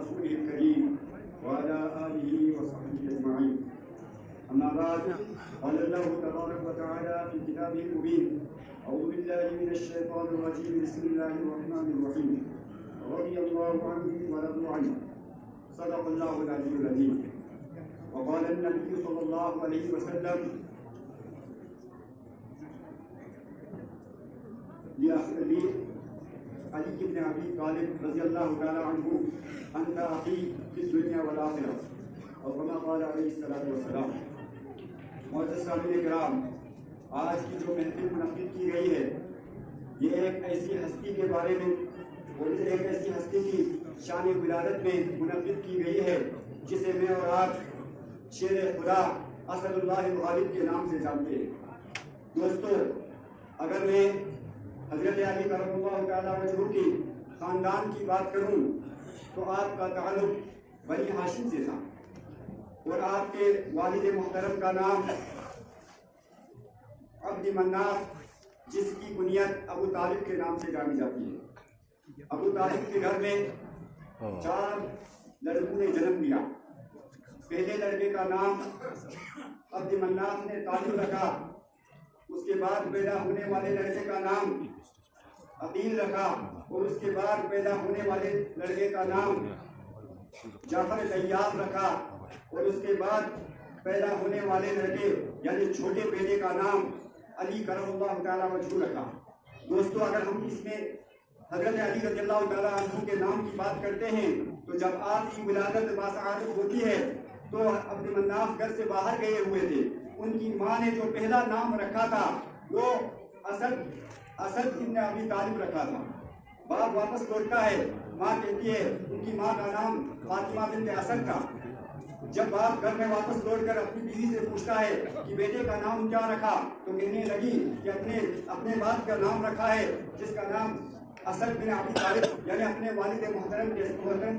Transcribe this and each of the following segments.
رسوله الكريم وعلى آله وصحبه أجمعين. أما بعد، قال الله تبارك وتعالى في كتابه المبين: أعوذ بالله من الشيطان الرجيم، بسم الله الرحمن الرحيم. رضي الله عنهم ورضوا عنه، صدق الله العلي العظيم. وقال النبي صلى الله عليه وسلم علي بن ابي طالب رضی اللہ تعالی عنہ: انت اخی فی الدنیا والآخرہ، اور كما قال علیہ الصلوۃ والسلام. معزز سامعین کرام، آج کی جو محفل منعقد کی گئی ہے، یہ ایک ایسی ہستی کے بارے میں اور ایک ایسی ہستی کی شان ولادت میں منعقد کی گئی ہے جسے میں اور آپ شیر خدا اسد اللہ الغالب کے نام سے جانتے ہیں. دوستو، اگر میں حضرت علی کرم اللہ تعالیٰ وجہہ کی خاندان کی بات کروں تو آپ کا تعلق بنی ہاشم سے تھا، اور آپ کے والد محترم کا نام عبد مناف، جس کی کنیت ابو طالب کے نام سے جانی جاتی ہے. ابو طالب کے گھر میں 4 لڑکوں نے جنم لیا. پہلے لڑکے کا نام عبد مناف نے طالب رکھا، اس کے بعد پیدا ہونے والے لڑکے کا نام عقیل رکھا، اور اس کے بعد پیدا ہونے والے لڑکے کا نام جعفر طیاب رکھا، اور اس کے بعد پیدا ہونے والے لڑکے یعنی چھوٹے بیٹے کا نام علی کرم اللہ تعالیٰ وجہہ رکھا. دوستو، اگر ہم اس میں حضرت علی رضی اللہ تعالیٰ عنہ کے نام کی بات کرتے ہیں تو جب آپ کی ولادت باسعادت ہوتی ہے تو عبد مناف گھر سے باہر گئے ہوئے تھے. ان کی ماں نے جو پہلا نام رکھا تھا وہ اسد ابن ابی طالب رکھا تھا. باپ واپس لوٹتا ہے، ماں کہتی ہے، ان کی ماں کا نام فاطمہ بنت اسد تھا. جب باپ گھر میں واپس لوٹ کر اپنی بیوی سے پوچھتا ہے کہ بیٹے کا نام کیا رکھا، تو کہنے لگی کہ اپنے باپ کا نام رکھا ہے جس کا نام اسد بن ابی طالب، یعنی اپنے والد محترم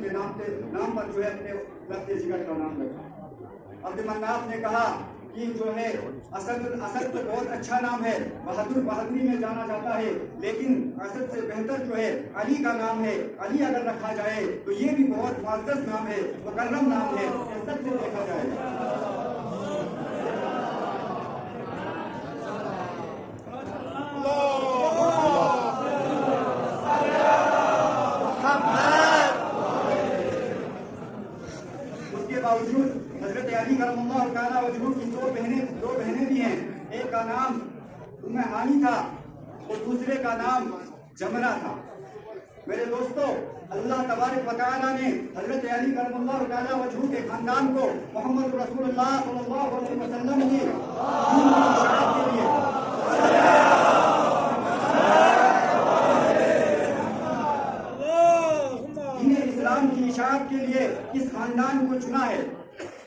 کے نام پر جو ہے اپنے لفظ جگر کا نام رکھا. عبد مناف نے کہا کہ جو ہے اسد تو بہت اچھا نام ہے، بہادری میں جانا جاتا ہے، لیکن اسد سے بہتر جو ہے علی کا نام ہے. علی اگر رکھا جائے تو یہ بھی بہت معزز نام ہے، مکرم نام ہے، عزت سے دیکھا جائے. اس کے باوجود حضرت علی کرم اللہ تعالیٰ وجہہ کی 2 بہنیں بھی ہیں. ایک کا نام ام ہانی تھا اور دوسرے کا نام جمرہ تھا. میرے دوستو، اللہ تبارک و تعالیٰ نے حضرت علی کرم اللہ تعالیٰ وجہہ کے خاندان کو محمد رسول اللہ صلی اللہ علیہ وسلم کی اشاعت کے لیے دین اسلام کی اشاعت کے لیے اس خاندان کو چنا ہے.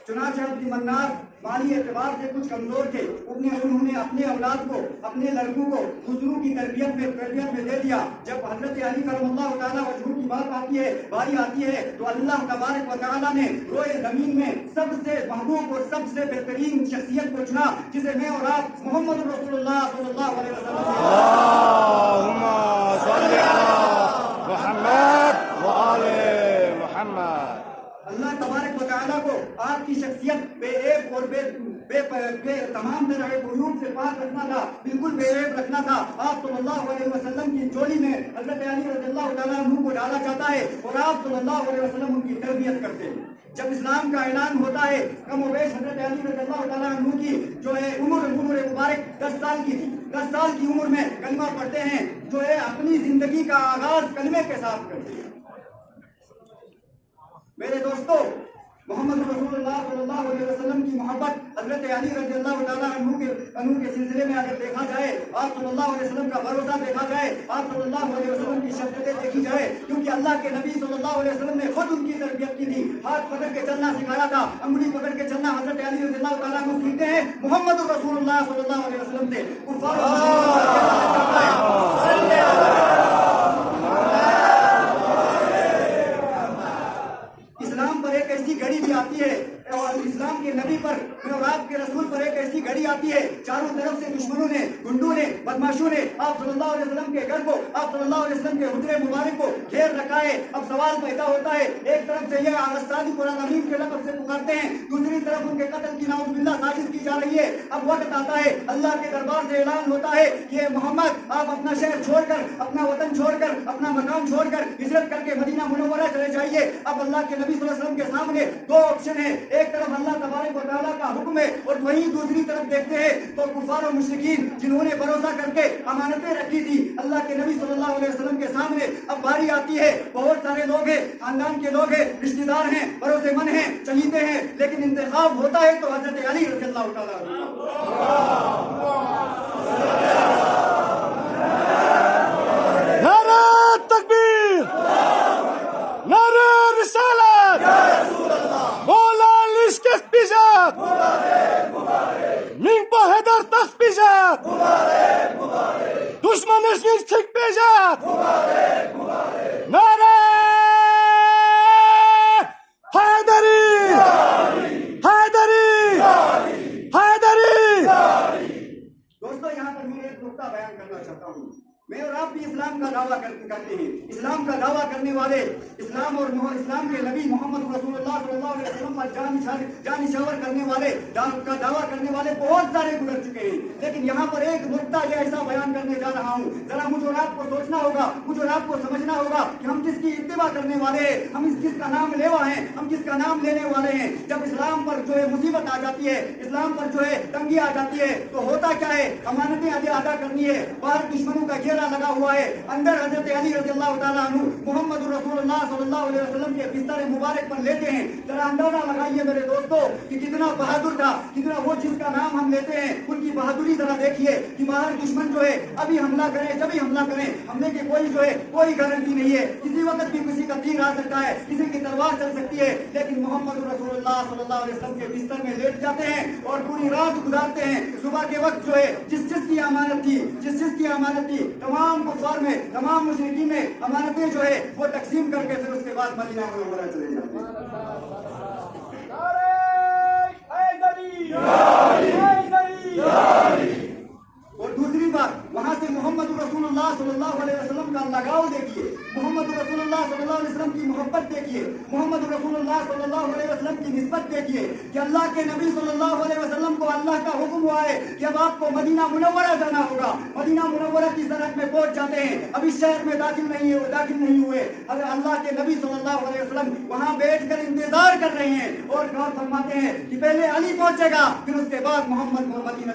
چنانچہ عبد مناف مالی اعتبار سے کچھ کمزور تھے. انہوں نے اپنے اولاد کو، اپنے لڑکوں کو حضور کی تربیت میں دے دیا. جب حضرت علی کرم اللہ تعالیٰ وجہہ کی باری آتی ہے تو اللہ تبارک و تعالیٰ نے روئے زمین میں سب سے محبوب اور سب سے بہترین شخصیت کو چنا، جسے میں اور آپ محمد رسول اللہ صلی اللہ علیہ وسلم اللہم صلی علی محمد وآل محمد. اللہ تبارک و تعالیٰ کو آپ کی شخصیت بے عیب اور بے تمام طرح عیوب سے پاک رکھنا تھا، بالکل بے عیب رکھنا تھا. آپ صلی اللہ علیہ وسلم کی جولی میں حضرت علی رضی اللہ تعالیٰ عنہ کو ڈالا جاتا ہے اور آپ صلی اللہ علیہ وسلم ان کی تربیت کرتے ہیں. جب اسلام کا اعلان ہوتا ہے، کم و بیش حضرت علی رضی اللہ تعالیٰ عنہ کی جو ہے عمر مبارک 10 سال کی تھی. 10 سال کی عمر میں کلمہ پڑھتے ہیں، جو ہے اپنی زندگی کا آغاز کلمے کے ساتھ کرتے ہیں. میرے دوستو، محمد رسول اللہ صلی اللہ علیہ وسلم کی محبت حضرت علی رضی اللہ تعالیٰ عنہ کے سلسلے میں اگر دیکھا جائے، آپ صلی اللہ علیہ وسلم کا بھروسہ دیکھا جائے، آپ صلی اللہ علیہ وسلم کی شفقتیں دیکھی جائے، کیونکہ اللہ کے نبی صلی اللہ علیہ وسلم نے خود ان کی تربیت کی تھی. ہاتھ پکڑ کے چلنا سکھایا تھا، انگلی پکڑ کے چلنا حضرت علی رضی اللہ تعالیٰ عنہ سیکھتے ہیں محمد رسول اللہ صلی اللہ علیہ وسلم سے. اسلام پر ایک ایسی گھڑی بھی آتی ہے اور اسلام کے نبی پر मैं और आपके रसूल पर एक ऐसी घड़ी आती है, चारों तरफ से दुश्मनों ने, गुंडों ने, बदमाशों ने आप सल्लल्लाहु अलैहि वसल्लम के घर को, आप सल्लल्लाहु अलैहि वसल्लम के हुजरे मुबारक को घेर रखा है। अब सवाल पैदा होता है, एक तरफ से ये सादिक कुरान अमीन के लक़ब से पुकारते हैं, दूसरी तरफ उनके कत्ल की नाउज़ुबिल्लाह साजिश की जा रही है। अब वक्त आता है, अल्लाह के दरबार से ऐलान होता है कि ये मोहम्मद आप अपना शहर छोड़कर, अपना वतन छोड़कर, अपना मकान छोड़कर हिजरत करके मदीना मुनव्वरा चले जाइए। अब अल्लाह के नबी सल्लल्लाहु अलैहि वसल्लम के सामने दो ऑप्शन है, एक तरफ अल्लाह तबारक व तआला का हुक्म है और वहीं दूसरी तरफ देखते हैं तो कुफार और मुशरिकीन जिन्होंने भरोसा करके अमानतें रखी थी अल्लाह के नबी सल्लल्लाहु अलैहि वसल्लम के सामने, अब बारी आती है, बहुत सारे लोग हैं, खानदान के लोग हैं, रिश्तेदार हैं, भरोसेमंद हैं, चहीते हैं, लेकिन इंतखाब होता है तो हजरत अली रज़ियल्लाहु ताला नारा तकबीर, नारा रिसालत, मौला लिश्क पिजात, min på heder tas पिजात, दुश्मन इसमें ठीक पिजात, नारा हैदरी, हैदरी, हैदरी। दोस्तों, यहाँ पर मैं एक नुक्ता बयान करना चाहता हूँ। मैं और आप भी इस्लाम का दावा करते हैं। इस्लाम का दावा करने वाले, इस्लाम और इस्लाम के नबी मोहम्मद रसूलुल्लाह सल्लल्लाहु अलैहि वसल्लम पर जान निछावर करने वाले, का दावा करने वाले बहुत सारे गुजर चुके हैं, लेकिन यहाँ पर एक नुक्ता ऐसा बयान करने जा रहा हूँ। जरा मुझे और आपको सोचना होगा, मुझे और आपको समझना होगा कि हम किसकी इत्तिबा करने वाले हैं, हम किसका नाम लेवा हैं, हम किसका नाम लेने वाले हैं। जब इस्लाम पर जो है मुसीबत आ जाती है, इस्लाम पर जो है तंगी आ जाती है, तो होता क्या है, अमानतें अदा करनी है, बाहर दुश्मनों का घेरा लगा हुआ है, अंदर हजरत अली रज़ियल्लाहु ताला अन्हु मोहम्मद रसूलुल्लाह सल्लल्लाहु अलैहि वसल्लम के बिस्तर मुबारक पर लेते हैं। जरा अंदाजा लगाइए मेरे दोस्तों कि कितना बहादुर था, कितना वो जिसका नाम हम लेते हैं उनकी बहादुरी जरा देखिए कि बाहर दुश्मन जो है अभी हमला करें, जब भी हमला करें, हमले की कोई जो है कोई गारंटी नहीं है, किसी वक्त भी किसी का तीर आ सकता है, किसी की तलवार चल सकती है, लेकिन मोहम्मद रसूलुल्लाह सल्लल्लाहु अलैहि वसल्लम के बिस्तर में लेट जाते हैं और पूरी रात गुजारते हैं। सुबह के वक्त जो है जिस की अमानत थी, जिस की अमानत थी, तमाम कुफार में, तमाम मुशरिकीन में अमानतें जो है वो तकसीम करके फिर उसके बाद मदीना मुनव्वरा चले जाते हैं। और दूसरी बात, वहां से मोहम्मद रसूलुल्लाह सल्लल्लाहु अलैहि वसल्लम का लगाव देखिए, मोहम्मद रसूलुल्लाह सल्लल्लाहु अलैहि वसल्लम की मोहब्बत देखिए, मोहम्मद रसूलुल्लाह सल्लल्लाहु अलैहि वसल्लम की निस्बत देखिए कि अल्लाह के नबी सल्लल्लाहु अलैहि वसल्लम को अल्लाह का हुक्म हुआ है कि अब आपको मदीना मुनव्वरा जाना होगा। मदीना मुनव्वरा की सरहद में पहुंच जाते हैं, अभी शहर में दाखिल नहीं हुए, अगर अल्लाह के नबी सल्लल्लाहु अलैहि वसल्लम वहां बैठकर इंतजार कर रहे हैं और गौर फरमाते हैं कि पहले अली पहुंचेगा, फिर उसके बाद मोहम्मद को मदीना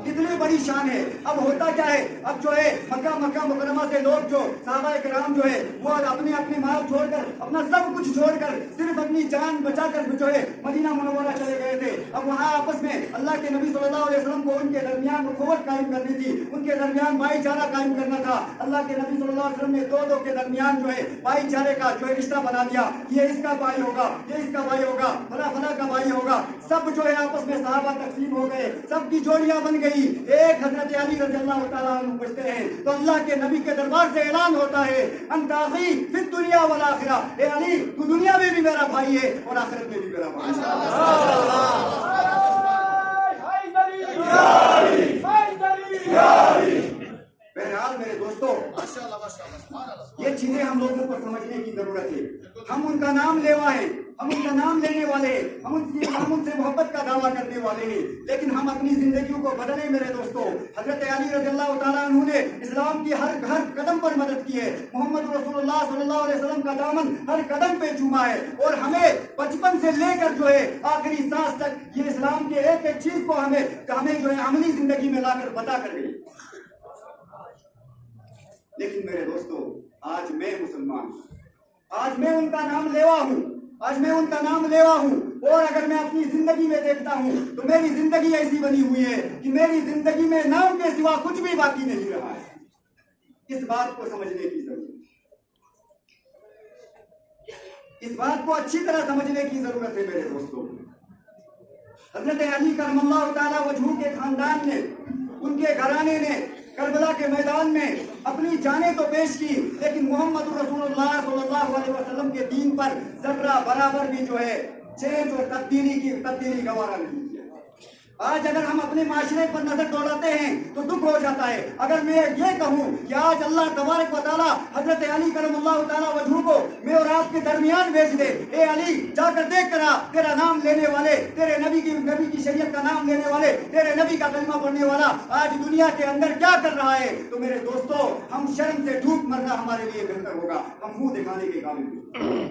कितनी बड़ी शान है। अब होता क्या है, अब जो है मक्का मुकरमा से लोग जो सहाबा किराम जो है वो अपने अपने माल छोड़कर, अपना सब कुछ छोड़कर सिर्फ अपनी जान बचाकर जो है मदीना मुनव्वरा चले गए थे। अब वहाँ आपस में अल्लाह के नबी सल्लल्लाहु अलैहि वसल्लम को उनके दरमियान उखुवत कायम करनी थी, उनके दरमियान भाईचारा कायम करना था। अल्लाह के नबी सल्लल्लाहु अलैहि वसल्लम ने दो के दरमियान जो है भाईचारे का जो है रिश्ता बना दिया, ये इसका भाई होगा, ये इसका भाई होगा, फला का भाई होगा। सब जो है आपस में सहाबा तकसीम हो गए, सबकी जोड़ियां बन गई, एक हजरत अली रज़ियल्लाहु ताला अन्हु बचते हैं। तो अल्लाह के नबी के दरबार से ऐलान होता है, अंत अखी फिद दुनिया वल आखिरा, ए अली तू दुनिया में भी मेरा भाई है और आखिरत में भी मेरा भाई है। बहरहाल मेरे दोस्तों, ये चीजें हम लोगों को समझने की जरूरत है। हम उनका नाम लेवा है, हम उनका नाम लेने वाले हैं, हम उनसे मोहब्बत का दावा करने वाले हैं, लेकिन हम अपनी जिंदगियों को बदले मेरे दोस्तों। हजरत अली रज़ियल्लाहु ताला अन्हु ने इस्लाम की हर कदम पर मदद की है, मोहम्मद रसूलुल्लाह सल्लल्लाहु अलैहि वसल्लम का दामन हर कदम पे चूमा है, और हमें बचपन से लेकर जो है आखिरी सांस तक ये इस्लाम के एक चीज को हमें जो है अमली जिंदगी में लाकर बता कर गई। लेकिन मेरे दोस्तों, आज मैं मुसलमान हूं, आज मैं उनका नाम लेवा हूं, आज मैं उनका नाम लेवा हूं, और अगर मैं अपनी जिंदगी में देखता हूं तो मेरी जिंदगी ऐसी बनी हुई है कि मेरी जिंदगी में नाम के सिवा कुछ भी बाकी नहीं रहा है। इस बात को समझने की जरूरत है, इस बात को अच्छी तरह समझने की जरूरत है मेरे दोस्तों। हजरत अली करमल्लाहु ताला वजहू के खानदान ने, उनके घराने ने करबला के मैदान में अपनी जानें तो पेश की, लेकिन मोहम्मद रसूलुल्लाह सल्लल्लाहु अलैहि वसल्लम के दीन पर जर्रा बराबर भी जो है चेंज और तब्दीली गवारा नहीं किया। आज अगर हम अपने माशरे पर नजर दौड़ाते हैं तो दुख हो जाता है। अगर मैं ये कहूँ कि आज अल्लाह तबारक व तआला हजरत अली करमल्लाहु तआला वजहू को मैं और आपके दरमियान भेज दे, ए अली जाकर देख कर आ, तेरा नाम लेने वाले, तेरे नबी की शरीयत का नाम लेने वाले, तेरे नबी का कलमा पढ़ने वाला आज दुनिया के अंदर क्या कर रहा है, तो मेरे दोस्तों हम शर्म से डूब मरना हमारे लिए बेहतर होगा। हम मुंह दिखाने के काबिल नहीं।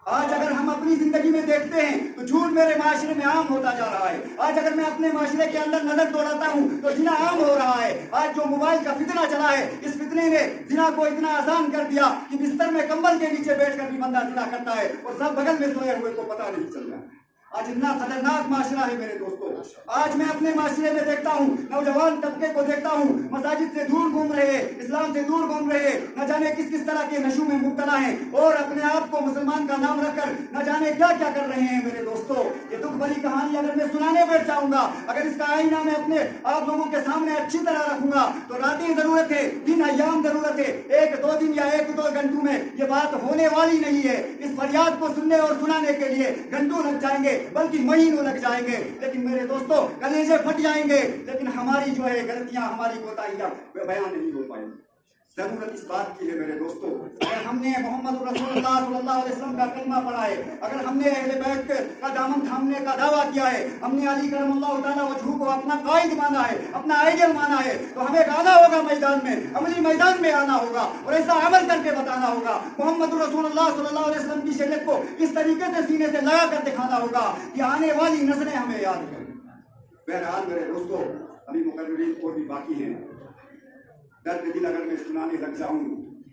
आज अगर हम अपनी जिंदगी में देखते हैं तो झूठ मेरे माशरे में आम होता जा रहा है। आज अगर मैं अपने माशरे के अंदर नजर दौड़ाता हूँ तो जिना आम हो रहा है। आज जो मोबाइल का फितना चला है, इस फितने ने जिना को इतना आसान कर दिया कि बिस्तर में कंबल के नीचे बैठकर भी बंदा जिना करता है और सब बगल में सोए हुए को पता नहीं चल रहा है। आज इतना खतरनाक माशरा है मेरे दोस्तों। आज मैं अपने माशरे में देखता हूँ, नौजवान तबके को देखता हूँ, मसाजिद से दूर घूम रहे, इस्लाम से दूर घूम रहे, न जाने किस किस तरह के नशों में मुब्तला हैं और अपने आप को मुसलमान का नाम रखकर न जाने क्या क्या कर रहे हैं। मेरे दोस्तों ये दुख भरी कहानी अगर मैं सुनाने बैठ जाऊंगा, अगर इसका आईना मैं अपने आप लोगों के सामने अच्छी तरह रखूंगा तो रातें जरूरत है, दिन अय्याम जरूरत है, 1-2 दिन या 1-2 घंटों में ये बात होने वाली नहीं है। इस फरियाद को सुनने और सुनाने के लिए घंटों लग जाएंगे, बल्कि महीनों लग जाएंगे, लेकिन मेरे दोस्तों कलेजे फट जाएंगे, लेकिन हमारी जो है गलतियां, हमारी कोताहियां बयान नहीं हो पाएंगी। जरूरत इस बात की है मेरे दोस्तों, अगर हमने मोहम्मद रसूलुल्लाह सल्लल्लाहु अलैहि वसल्लम का कलमा पढ़ा है, अगर हमने अहले बैत का दामन थामने का दावा किया है, हमने अली करमल्लाहु तआला वजहू को अपना कायद माना है, अपना आइडियल माना है, तो हमें आना होगा मैदान में, अमली मैदान में आना होगा और ऐसा अमल करके बताना होगा। मोहम्मद रसूलुल्लाह सल्लल्लाहु अलैहि वसल्लम की शरीयत को इस तरीके से सीने से लगा कर दिखाना होगा कि आने वाली नस्लें हमें याद करें। बहरहाल मेरे दोस्तों अभी मुकर्ररीन और भी बाकी हैं। दर्द दिल अगर मैं सुनाने लग जाऊं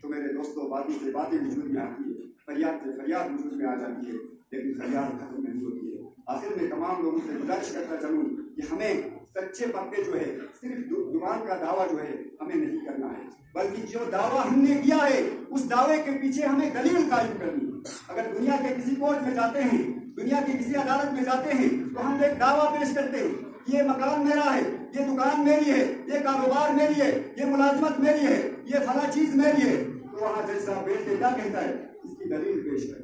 तो मेरे दोस्तों बातें से बातें वजूद में आती है, फरियाद से फरियाद वजूद में आ जाती है, लेकिन फरियाद खत्म नहीं होती है। आखिर में तमाम लोगों से गुजारिश करता चलूं कि हमें सच्चे पक्के जो है सिर्फ जुबान का दावा जो है हमें नहीं करना है, बल्कि जो दावा हमने किया है उस दावे के पीछे हमें दलील कायम करनी है। अगर दुनिया के किसी कोर्ट में जाते हैं, दुनिया की किसी अदालत में जाते हैं तो हम एक दावा पेश करते हैं कि ये मकान मेरा है, ये दुकान मेरी है, ये कारोबार मेरी है, ये मुलाजमत मेरी है, ये फला चीज मेरी है, तो वहां जज साहब बैठ के क्या कहता है, इसकी दलील पेश कर,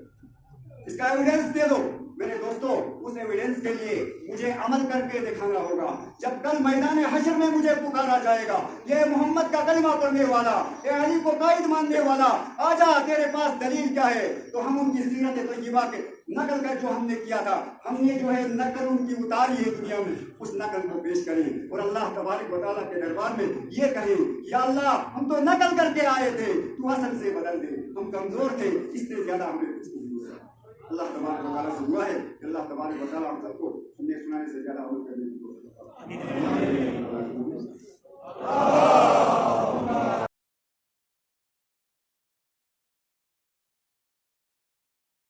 इसका एविडेंस दे दो। मेरे दोस्तों उस एविडेंस के लिए मुझे अमल करके दिखाना होगा। जब कल मैदान हशर में मुझे पुकारा जाएगा, ये मोहम्मद का कलमा पढ़ने वाला, ये अली को कायद मानने वाला, आजा तेरे पास दलील क्या है, तो हम उनकी सीरत तय्यबा के नकल कर जो हमने किया था, हमने जो है नकल उनकी उतारी है दुनिया में, उस नकल को पेश करें और अल्लाह तबारक व तआला के दरबार में ये कहें, या अल्लाह हम तो नकल करके आए थे, तू असल से बदल दे, हम कमजोर थे, इससे ज्यादा हमें कुछ नहीं हुआ। अल्लाह तबारक व तआला से दुआ है कि अल्लाह तबारक व तआला हम सबको सुनने सुनाने से ज्यादा अमल करने की कोशिश करें।